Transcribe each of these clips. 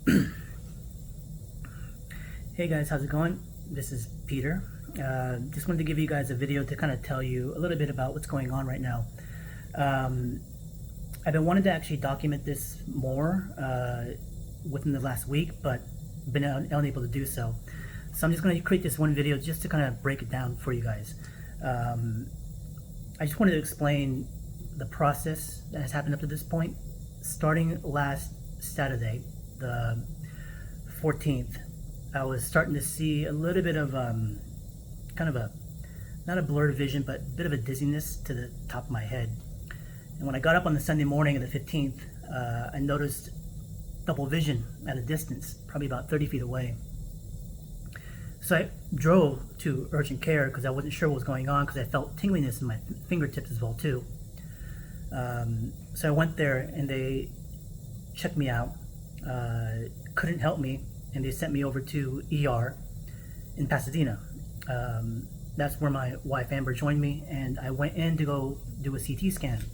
Hey guys, how's it going? This is Peter. Just wanted to give you guys a video to kind of tell you a little bit about what's going on right now. I've been wanting to actually document this more within the last week, but been unable to do so. So I'm just going to create this one video just to kind of break it down for you guys. I just wanted to explain the process that has happened up to this point. Starting last Saturday, the 14th, I was starting to see a little bit of kind of a, not a blurred vision, but a bit of a dizziness to the top of my head. And when I got up on the Sunday morning of the 15th, I noticed double vision at a distance, probably about 30 feet away. So I drove to urgent care because I wasn't sure what was going on, because I felt tingliness in my fingertips as well too. So I went there and they checked me out, couldn't help me, and they sent me over to ER in Pasadena. That's where my wife Amber joined me, and I went in to go do a CT scan.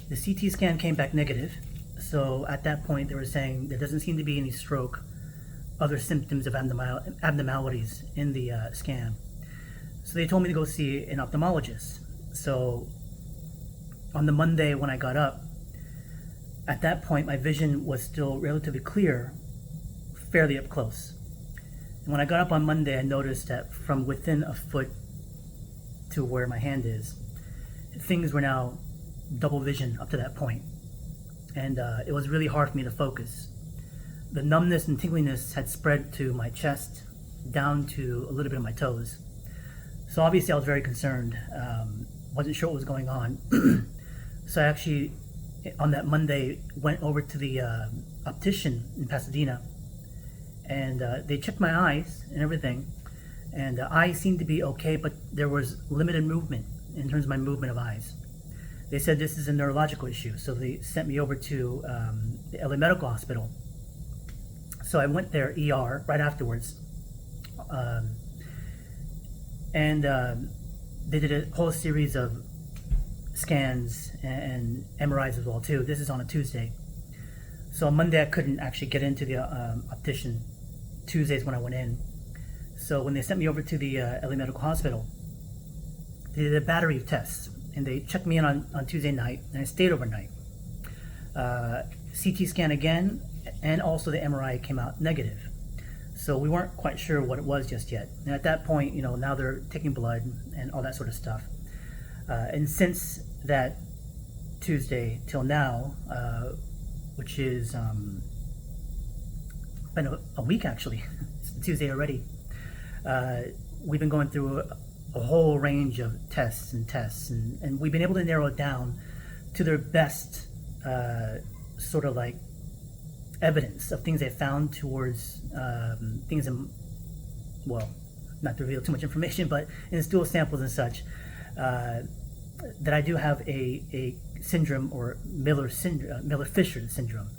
The CT scan came back negative, so at that point they were saying there doesn't seem to be any stroke, other symptoms of abnormalities in the scan. So they told me to go see an ophthalmologist. So on the Monday when I got up, at that point my vision was still relatively clear, fairly up close. And when I got up on Monday, I noticed that from within a foot to where my hand is, things were now double vision up to that point. And it was really hard for me to focus. The numbness and tingliness had spread to my chest, down to a little bit of my toes. So obviously I was very concerned, wasn't sure what was going on. So I actually, on that Monday, went over to the optician in Pasadena, and they checked my eyes and everything, and the eyes seemed to be okay, but there was limited movement in terms of my movement of eyes. They said this is a neurological issue, so they sent me over to the LA Medical Hospital. So I went there, ER, right afterwards, and they did a whole series of scans and MRIs as well too. This is on a Tuesday. So on Monday I couldn't actually get into the optician. Tuesdays when I went in. So when they sent me over to the LA Medical Hospital, they did a battery of tests, and they checked me in on Tuesday night, and I stayed overnight. CT scan again, and also the MRI came out negative. So we weren't quite sure what it was just yet. And at that point, now they're taking blood and all that sort of stuff. And since that Tuesday till now, which is been a week actually, it's Tuesday already, we've been going through a whole range of tests, and we've been able to narrow it down to their best sort of like evidence of things they found towards things in, well, not to reveal too much information, but in stool samples and such, that I do have a syndrome, or Miller-Fisher syndrome.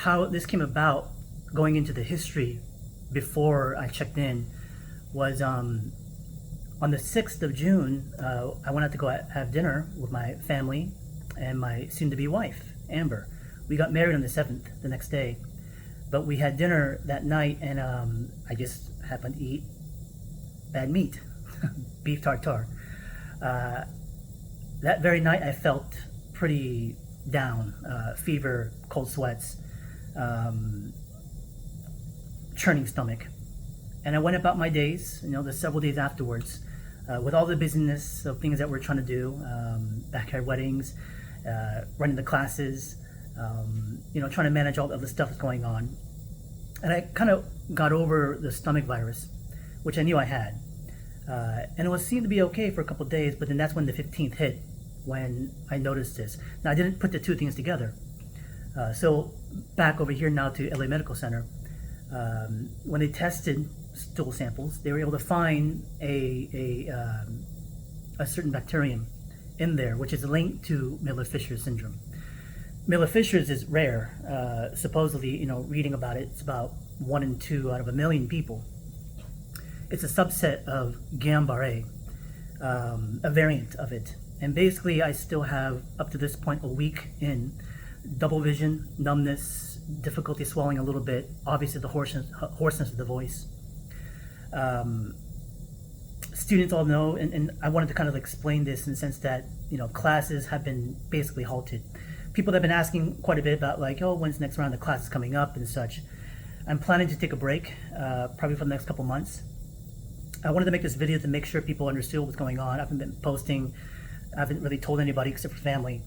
How this came about, going into the history before I checked in, was on the 6th of June, I went out to go have dinner with my family and my soon-to-be wife, Amber. We got married on the 7th, the next day, but we had dinner that night, and I just happened to eat bad meat, beef tartare. That very night I felt pretty down, fever, cold sweats, churning stomach, and I went about my days, the several days afterwards, with all the busyness of things that we're trying to do, backyard weddings, running the classes, trying to manage all the other stuff that's going on. And I kind of got over the stomach virus, which I knew I had, and it seemed to be okay for a couple of days, but then that's when the 15th hit, when I noticed this. Now I didn't put the two things together. So back over here now to LA Medical Center, when they tested stool samples, they were able to find a certain bacterium in there, which is linked to Miller-Fisher syndrome. Miller-Fisher's is rare. Supposedly, reading about it, it's about 1 in 2 out of 1 million people. It's a subset of Guillain-Barré, a variant of it. And basically, I still have, up to this point, a week in, double vision, numbness, difficulty swallowing a little bit, obviously the hoarseness of the voice. Students all know, and I wanted to kind of explain this in the sense that, classes have been basically halted. People have been asking quite a bit about like, oh, when's the next round of classes coming up and such. I'm planning to take a break, probably for the next couple months. I wanted to make this video to make sure people understood what's going on. I haven't been posting, I haven't really told anybody except for family.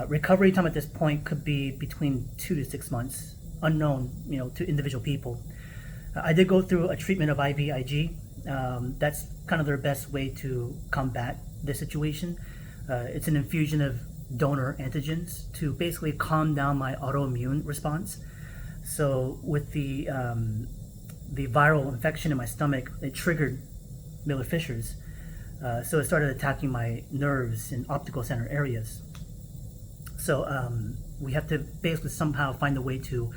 Recovery time at this point could be between 2 to 6 months, unknown, to individual people. I did go through a treatment of IVIG. That's kind of their best way to combat this situation. It's an infusion of donor antigens to basically calm down my autoimmune response. So with the viral infection in my stomach, it triggered Miller-Fishers. So it started attacking my nerves and optical center areas. So we have to basically somehow find a way to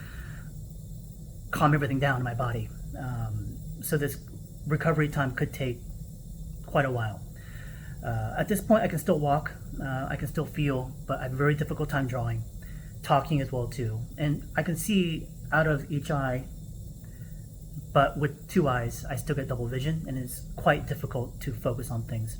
calm everything down in my body. So this recovery time could take quite a while. At this point, I can still walk, I can still feel, but I have a very difficult time drawing, talking as well too. And I can see out of each eye, but with 2 eyes, I still get double vision, and it's quite difficult to focus on things.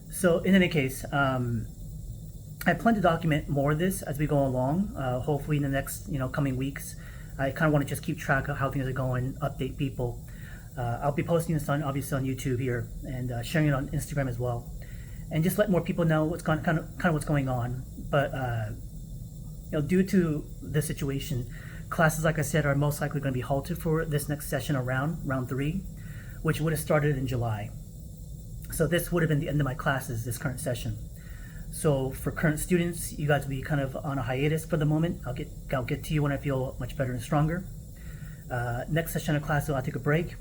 So in any case, I plan to document more of this as we go along. Hopefully in the next coming weeks. I kind of want to just keep track of how things are going, update people. I'll be posting this obviously on YouTube here, and sharing it on Instagram as well, and just let more people know what's kind of what's going on. But due to the situation, classes, like I said, are most likely going to be halted for this next session around round 3, which would have started in July. So this would have been the end of my classes this current session. So for current students, you guys will be kind of on a hiatus for the moment. I'll get to you when I feel much better and stronger. Next session of class, I'll take a break.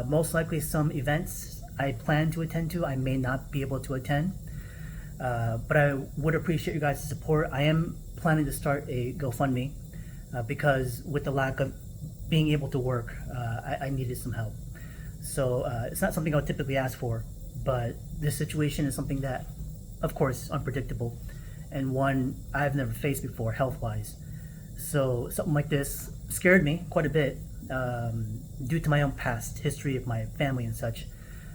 Most likely some events I plan to attend to, I may not be able to attend. But I would appreciate you guys' support. I am planning to start a GoFundMe because with the lack of being able to work, I needed some help. So it's not something I would typically ask for, but this situation is something that, of course, unpredictable, and one I've never faced before health-wise. So something like this scared me quite a bit due to my own past history of my family and such.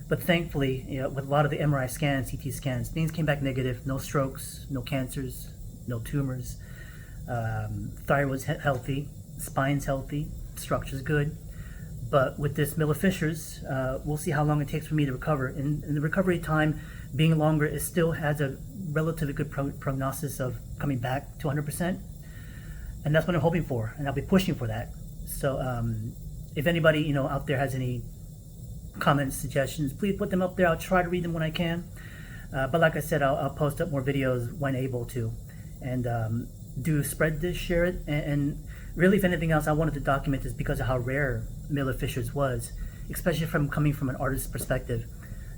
But thankfully, with a lot of the MRI scans, CT scans, things came back negative. No strokes, no cancers, no tumors. Thyroid's healthy, spine's healthy, structure's good. But with this Miller-Fishers, we'll see how long it takes for me to recover. And the recovery time being longer, it still has a relatively good prognosis of coming back to 100%. And that's what I'm hoping for, and I'll be pushing for that. So if anybody out there has any comments, suggestions, please put them up there. I'll try to read them when I can. But like I said, I'll post up more videos when able to. And do spread this, share it, and really, if anything else, I wanted to document this because of how rare Miller-Fishers was, especially coming from an artist's perspective,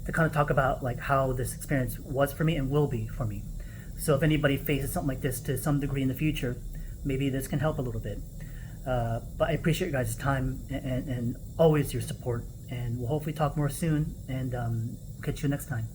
to kind of talk about like how this experience was for me and will be for me. So if anybody faces something like this to some degree in the future, maybe this can help a little bit. But I appreciate you guys' time and always your support, and we'll hopefully talk more soon, and catch you next time.